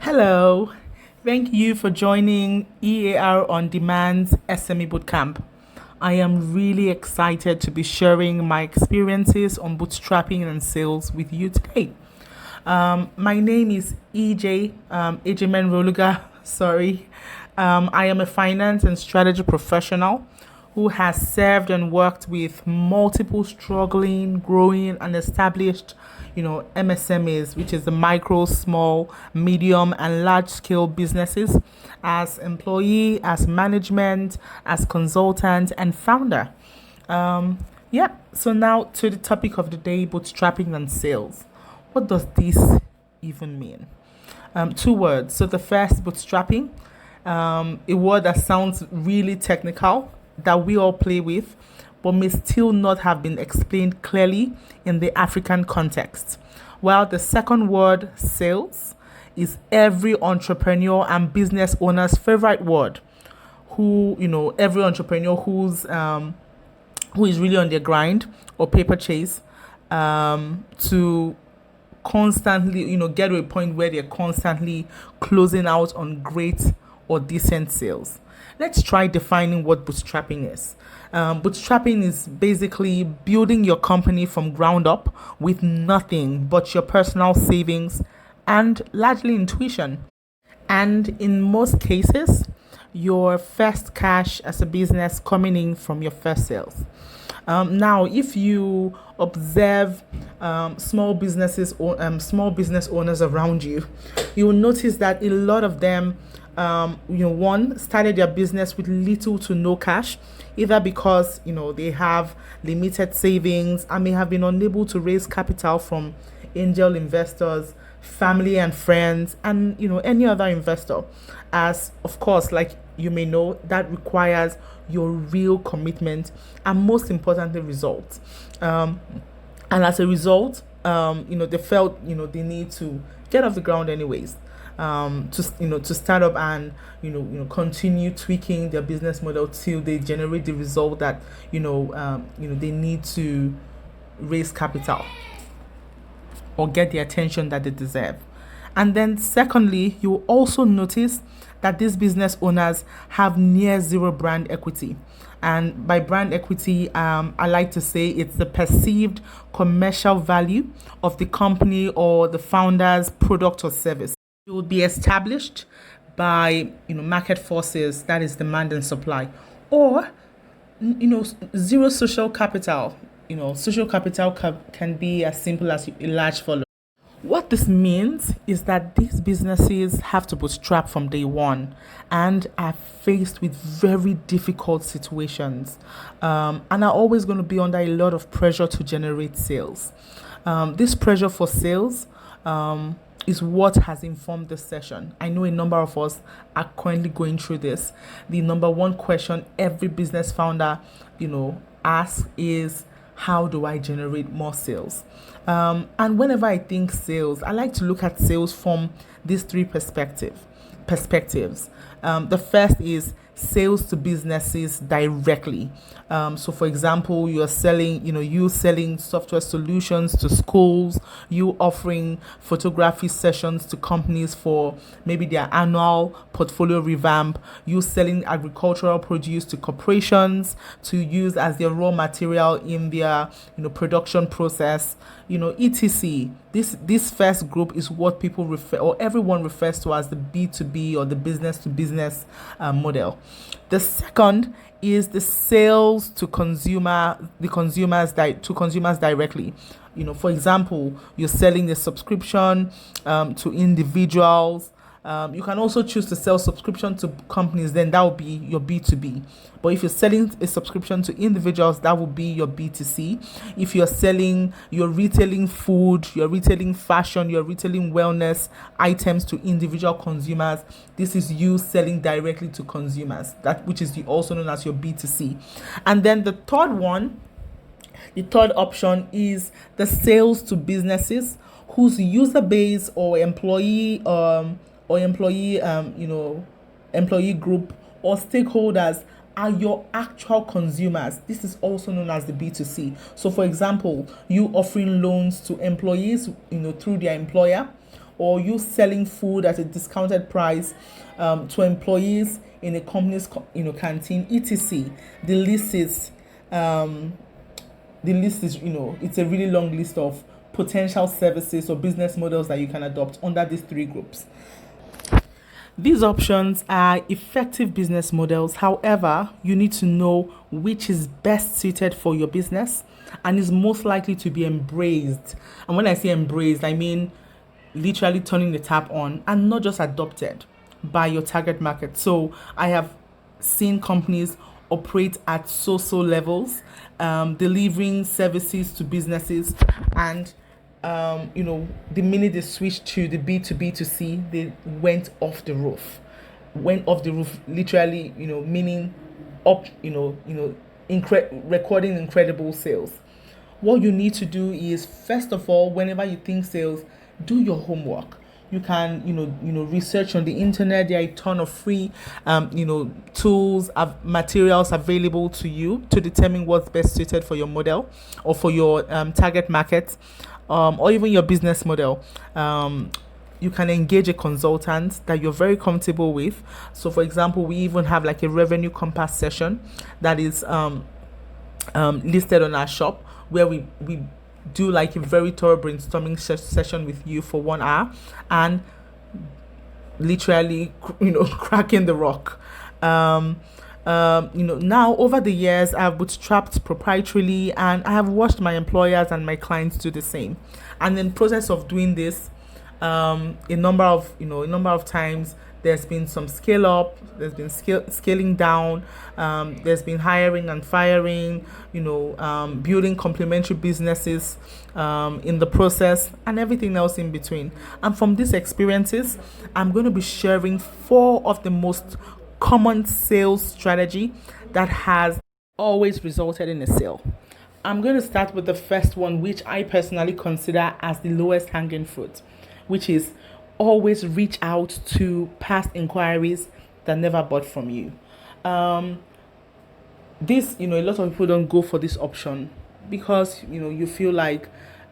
Hello, thank you for joining EAR On Demand's SME Bootcamp. I am really excited to be sharing my experiences on bootstrapping and sales with you today. My name is Ejimen Roluga. Sorry. I am a finance and strategy professional who has served and worked with multiple struggling, growing, and established, MSMEs, which is the micro, small, medium, and large scale businesses, as employee, as management, as consultant, and founder. So now to the topic of the day, bootstrapping and sales. What does this even mean? Two words. So the first, bootstrapping, a word that sounds really technical that we all play with, but may still not have been explained clearly in the African context. While the second word, sales, is every entrepreneur and business owner's favorite word. Every entrepreneur who is really on their grind or paper chase to constantly, get to a point where they're constantly closing out on great or decent sales. Let's try defining what bootstrapping is. Bootstrapping is basically building your company from ground up with nothing but your personal savings and largely intuition. And in most cases, your first cash as a business coming in from your first sales. Now, if you observe small business owners around you, you will notice that a lot of them, one started their business with little to no cash, either because they have limited savings and may have been unable to raise capital from angel investors, family and friends, and any other investor. As of course, like you may know, that requires your real commitment and most importantly results. And as a result, they felt they need to get off the ground anyways. To start up and continue tweaking their business model till they generate the result that they need to raise capital or get the attention that they deserve. And then secondly, you will also notice that these business owners have near zero brand equity. And by brand equity, I like to say it's the perceived commercial value of the company or the founder's product or service. It will be established by market forces, that is demand and supply, or zero social capital. Social capital can be as simple as a large follower. What this means is that these businesses have to bootstrap from day one and are faced with very difficult situations, and are always going to be under a lot of pressure to generate sales. This pressure for sales is what has informed this session. I know a number of us are currently going through this. The number one question every business founder, asks is, how do I generate more sales? And whenever I think sales, I like to look at sales from these three perspectives. The first is sales to businesses directly. So for example, you selling software solutions to schools, you offering photography sessions to companies for maybe their annual portfolio revamp, you selling agricultural produce to corporations to use as their raw material in their production process, etc. This first group is what people refer, or everyone refers to, as the B2B or the business to business model. The second is the sales to consumers directly. For example, you're selling a subscription to individuals. You can also choose to sell subscription to companies, then that will be your B2B. But if you're selling a subscription to individuals, that will be your B2C. If you're retailing food, you're retailing fashion, you're retailing wellness items to individual consumers, this is you selling directly to consumers, which is also known as your B2C. And then the third option is the sales to businesses whose user base or employee group or stakeholders are your actual consumers. This is also known as the B2C. So for example, you offering loans to employees, through their employer, or you selling food at a discounted price to employees in a company's canteen, etc. The list is it's a really long list of potential services or business models that you can adopt under these three groups. These options are effective business models. However, you need to know which is best suited for your business and is most likely to be embraced. And when I say embraced, I mean literally turning the tap on and not just adopted by your target market. So I have seen companies operate at so levels, delivering services to businesses, and the minute they switched to the B2B2C, they went off the roof. Went off the roof, literally, meaning up, recording incredible sales. What you need to do is, first of all, whenever you think sales, do your homework. You can, research on the internet. There are a ton of free, tools, materials available to you to determine what's best suited for your model or for your target market, or even your business model. You can engage a consultant that you're very comfortable with. So, for example, we even have like a revenue compass session that is listed on our shop, where we do like a very thorough brainstorming session with you for 1 hour and literally cracking the rock. Now over the years I've bootstrapped proprietarily, and I have watched my employers and my clients do the same. And in process of doing this, a number of times there's been some scale up, there's been scaling down, there's been hiring and firing, building complementary businesses in the process, and everything else in between. And from these experiences, I'm going to be sharing 4 of the most common sales strategy that has always resulted in a sale. I'm going to start with the first one, which I personally consider as the lowest hanging fruit, which is always reach out to past inquiries that never bought from you. This, a lot of people don't go for this option because, you feel like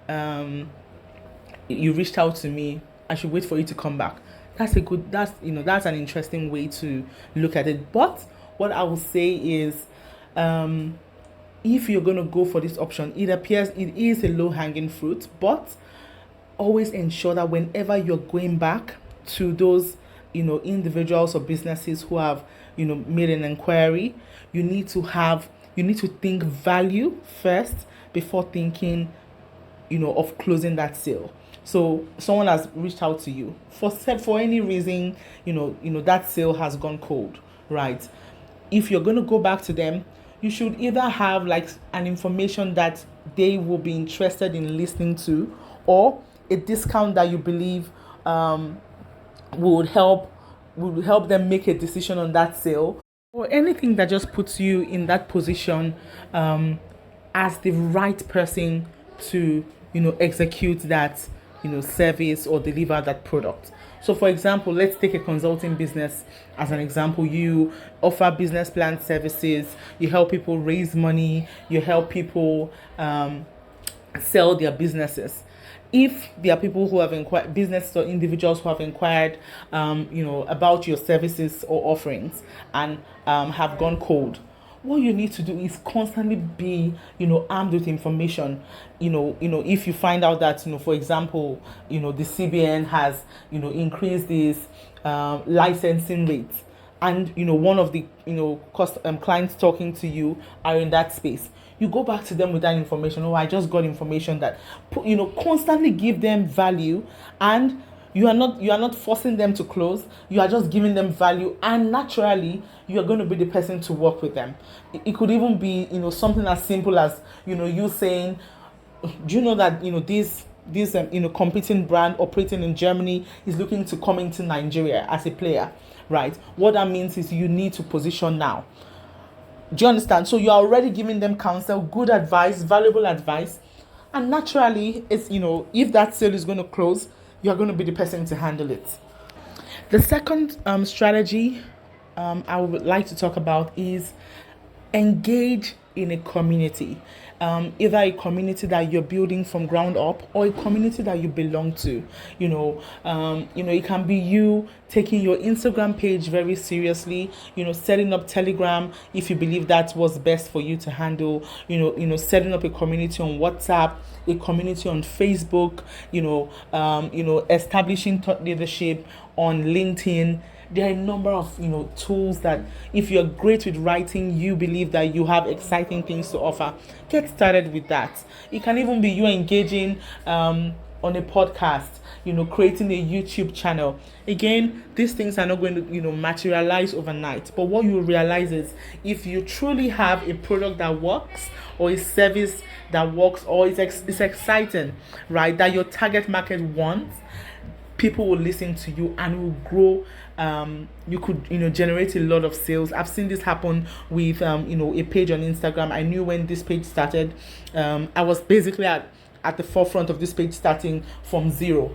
you reached out to me, I should wait for you to come back. That's an interesting way to look at it. But what I will say is, if you're going to go for this option, it appears it is a low hanging fruit, but always ensure that whenever you're going back to those individuals or businesses who have made an inquiry, you need to think value first before thinking of closing that sale. So someone has reached out to you for any reason, that sale has gone cold, right? If you're going to go back to them, you should either have like an information that they will be interested in listening to, or a discount that you believe would help them make a decision on that sale, or anything that just puts you in that position as the right person to execute that service or deliver that product. So for example, let's take a consulting business as an example. You offer business plan services, you help people raise money, you help people sell their businesses. If there are people who have inquired, businesses or individuals who have inquired, about your services or offerings and have gone cold, what you need to do is constantly be, armed with information. If you find out that, for example, the CBN has, increased these licensing rates, and one of the clients talking to you are in that space, you go back to them with that information. I just got information that, constantly give them value, and you are not forcing them to close. You are just giving them value, and naturally you are going to be the person to work with them. It could even be something as simple as you saying, do you know that this competing brand operating in Germany is looking to come into Nigeria as a player, right? What that means is you need to position now. Do you understand? So you are already giving them counsel, good advice, valuable advice, and naturally, it's if that sale is going to close, you are going to be the person to handle it. The second strategy I would like to talk about is Engage in a community, either a community that you're building from ground up or a community that you belong to. It can be you taking your Instagram page very seriously, setting up Telegram if you believe that was best for you to handle, setting up a community on WhatsApp, a community on Facebook, establishing thought leadership on LinkedIn. There are a number of tools that, if you're great with writing, you believe that you have exciting things to offer, get started with that. It can even be you engaging on a podcast, creating a YouTube channel. Again, these things are not going to materialize overnight, but what you realize is, if you truly have a product that works, or a service that works, or it's exciting, right, that your target market wants, people will listen to you and will grow. You could generate a lot of sales. I've seen this happen with a page on Instagram. I knew when this page started, I was basically at the forefront of this page, starting from zero.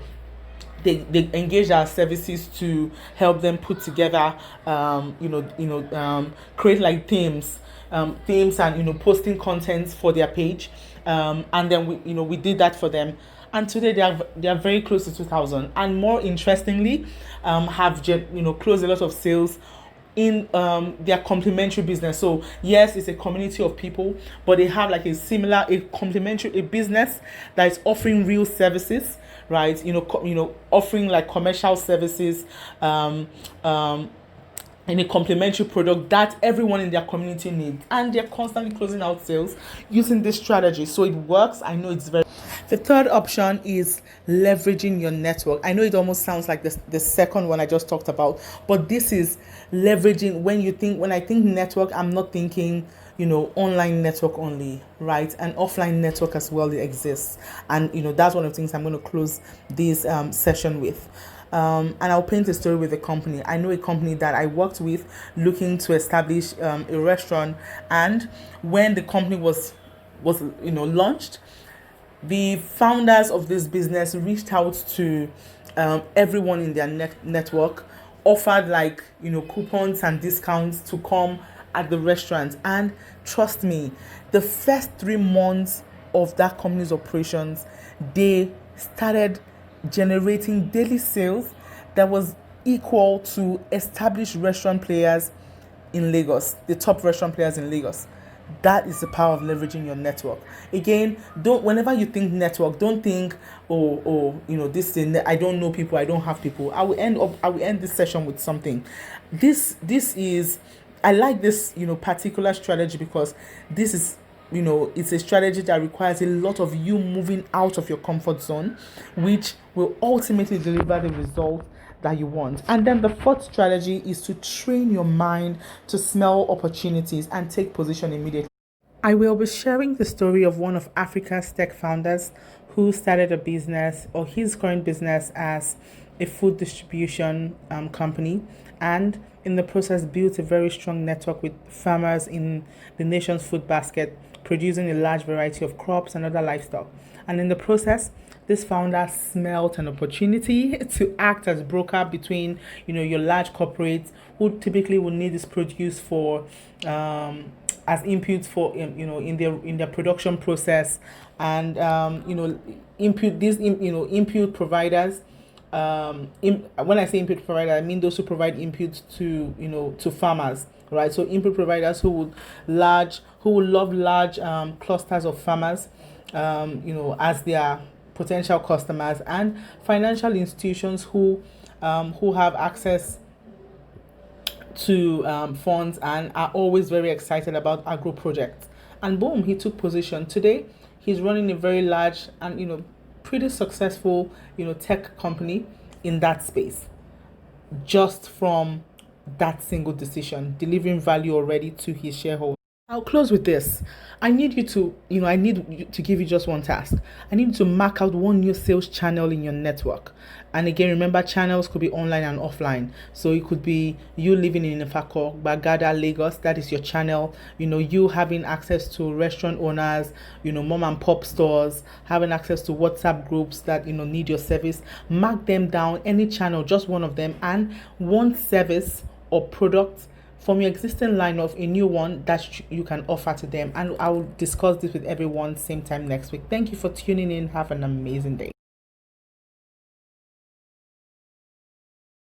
They engaged our services to help them put together create like themes and posting contents for their page, and then we did that for them. And today they are very close to 2,000, and more interestingly, have closed a lot of sales in their complementary business. So yes, it's a community of people, but they have like a complementary business that is offering real services, right? Offering like commercial services, in a complementary product that everyone in their community needs, and they're constantly closing out sales using this strategy. So it works. I know it's very. The third option is leveraging your network. I know it almost sounds like the second one I just talked about, but this is leveraging. When I think network, I'm not thinking online network only, right? An offline network as well exists, and that's one of the things I'm going to close this session with. And I'll paint a story with a company. I know a company that I worked with looking to establish a restaurant, and when the company was launched, the founders of this business reached out to everyone in their network, offered like coupons and discounts to come at the restaurant. And trust me, the first 3 months of that company's operations, they started generating daily sales that was equal to established restaurant players in Lagos, the top restaurant players in Lagos. That is the power of leveraging your network. Again, whenever you think network, don't think, this thing, I don't know people, I don't have people. I will end this session with something. This is, I like this particular strategy, because this is it's a strategy that requires a lot of you moving out of your comfort zone, which will ultimately deliver the result that you want. And then the fourth strategy is to train your mind to smell opportunities and take position immediately. I will be sharing the story of one of Africa's tech founders who started a business, or his current business, as a food distribution company, and in the process built a very strong network with farmers in the nation's food basket, producing a large variety of crops and other livestock. And in the process, this founder smelled an opportunity to act as broker between your large corporates, who typically will need this produce for as inputs for in their production process, and input providers. When I say input provider, I mean those who provide inputs to farmers, right? So input providers who would love large clusters of farmers, as their potential customers, and financial institutions who have access to funds and are always very excited about agro projects. And boom, he took position. Today, he's running a very large and pretty successful tech company in that space, just from that single decision, delivering value already to his shareholders. I'll close with this. I need you to give you just one task. I need you to mark out one new sales channel in your network. And again, remember, channels could be online and offline. So it could be you living in Ifako, Bagada, Lagos. That is your channel. You having access to restaurant owners, mom and pop stores, having access to WhatsApp groups that need your service. Mark them down, any channel, just one of them, and one service or product from your existing line of a new one that you can offer to them. And I will discuss this with everyone same time next week. Thank you for tuning in. Have an amazing day.